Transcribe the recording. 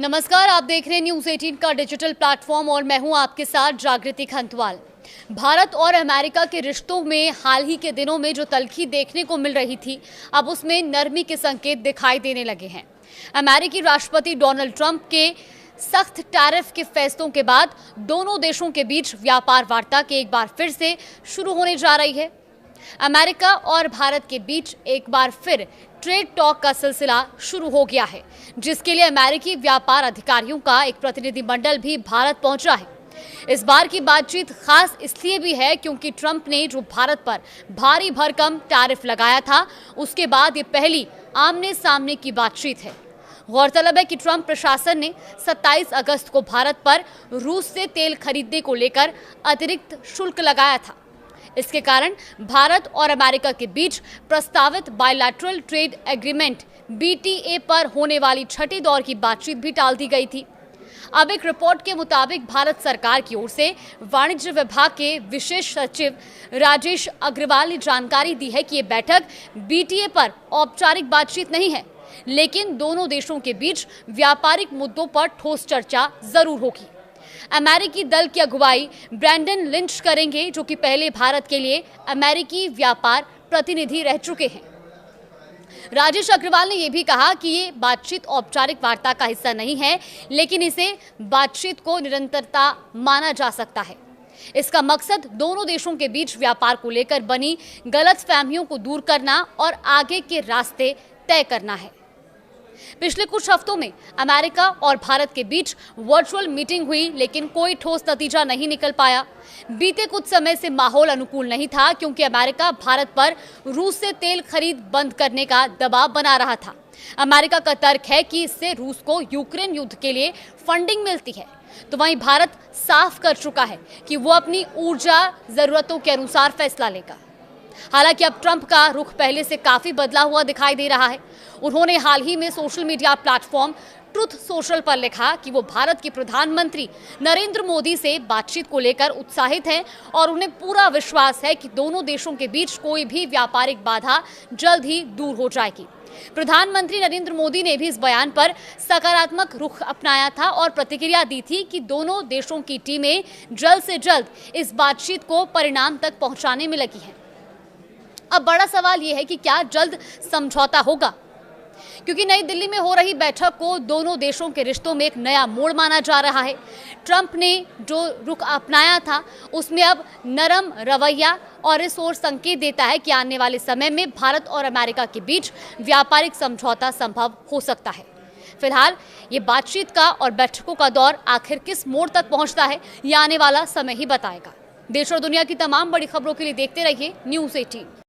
नमस्कार, आप देख रहे हैं न्यूज़ 18 का डिजिटल प्लेटफॉर्म और मैं हूं आपके साथ जागृति खंतवाल। भारत और अमेरिका के रिश्तों में हाल ही के दिनों में जो तल्खी देखने को मिल रही थी, अब उसमें नरमी के संकेत दिखाई देने लगे हैं। अमेरिकी राष्ट्रपति डोनाल्ड ट्रंप के सख्त टैरिफ के फैसलों के बाद दोनों देशों के बीच व्यापार वार्ता के एक बार फिर से शुरू होने जा रही है। अमेरिका और भारत के बीच एक बार फिर ट्रेड टॉक का सिलसिला शुरू हो गया है, जिसके लिए अमेरिकी व्यापार अधिकारियों का एक प्रतिनिधिमंडल भी भारत पहुंचा है। इस बार की बातचीत खास इसलिए भी है क्योंकि ट्रंप ने जो भारत पर भारी भरकम टैरिफ लगाया था, उसके बाद ये पहली आमने सामने की बातचीत है। गौरतलब है कि ट्रंप प्रशासन ने 27 अगस्त को भारत पर रूस से तेल खरीदने को लेकर अतिरिक्त शुल्क लगाया था। इसके कारण भारत और अमेरिका के बीच प्रस्तावित बायलैटरल ट्रेड एग्रीमेंट BTA पर होने वाली छठी दौर की बातचीत भी टाल दी गई थी। अब एक रिपोर्ट के मुताबिक भारत सरकार की ओर से वाणिज्य विभाग के विशेष सचिव राजेश अग्रवाल ने जानकारी दी है कि ये बैठक BTA पर औपचारिक बातचीत नहीं है, लेकिन दोनों देशों के बीच व्यापारिक मुद्दों पर ठोस चर्चा जरूर होगी। अमेरिकी दल की अगुवाई ब्रैंडन लिंच करेंगे, जो कि पहले भारत के लिए अमेरिकी व्यापार प्रतिनिधि रह चुके हैं। राजेश अग्रवाल ने यह भी कहा कि ये बातचीत औपचारिक वार्ता का हिस्सा नहीं है, लेकिन इसे बातचीत को निरंतरता माना जा सकता है। इसका मकसद दोनों देशों के बीच व्यापार को लेकर बनी गलतफहमियों को दूर करना और आगे के रास्ते तय करना है। पिछले कुछ हफ्तों में अमेरिका और भारत के बीच वर्चुअल मीटिंग हुई, लेकिन कोई ठोस नतीजा नहीं निकल पाया। बीते कुछ समय से माहौल अनुकूल नहीं था, क्योंकि अमेरिका भारत पर रूस से तेल खरीद बंद करने का दबाव बना रहा था। अमेरिका का तर्क है कि इससे रूस को यूक्रेन युद्ध के लिए फंडिंग मिलती है, तो वहीं भारत साफ कर चुका है कि वो अपनी ऊर्जा जरूरतों के अनुसार फैसला लेगा। हालांकि अब ट्रंप का रुख पहले से काफी बदला हुआ दिखाई दे रहा है। उन्होंने हाल ही में social media platform truth social पर लिखा कि वो भारत के प्रधानमंत्री नरेंद्र मोदी से बातचीत को लेकर उत्साहित हैं और उन्हें पूरा विश्वास है कि दोनों देशों के बीच कोई भी व्यापारिक बाधा जल्द ही दूर हो जाएगी। प्रधानमंत्री नरेंद्र मोदी ने भी इस बयान पर सकारात्मक रुख अपनाया था और प्रतिक्रिया दी थी कि दोनों देशों की टीमें जल्द से जल्द इस बातचीत को परिणाम तक पहुंचाने में लगी हैं। अब बड़ा सवाल यह है कि क्या जल्द समझौता होगा, क्योंकि नई दिल्ली में हो रही बैठक को दोनों देशों के रिश्तों में एक नया मोड़ माना जा रहा है। ट्रंप ने जो रुख अपनाया था, उसमें अब नरम रवैया और इस ओर संकेत देता है कि आने वाले समय में भारत और अमेरिका के बीच व्यापारिक समझौता संभव हो सकता है। फिलहाल ये बातचीत का और बैठकों का दौर आखिर किस मोड़ तक पहुंचता है, ये आने वाला समय ही बताएगा। देश और दुनिया की तमाम बड़ी खबरों के लिए देखते रहिए न्यूज़ 18।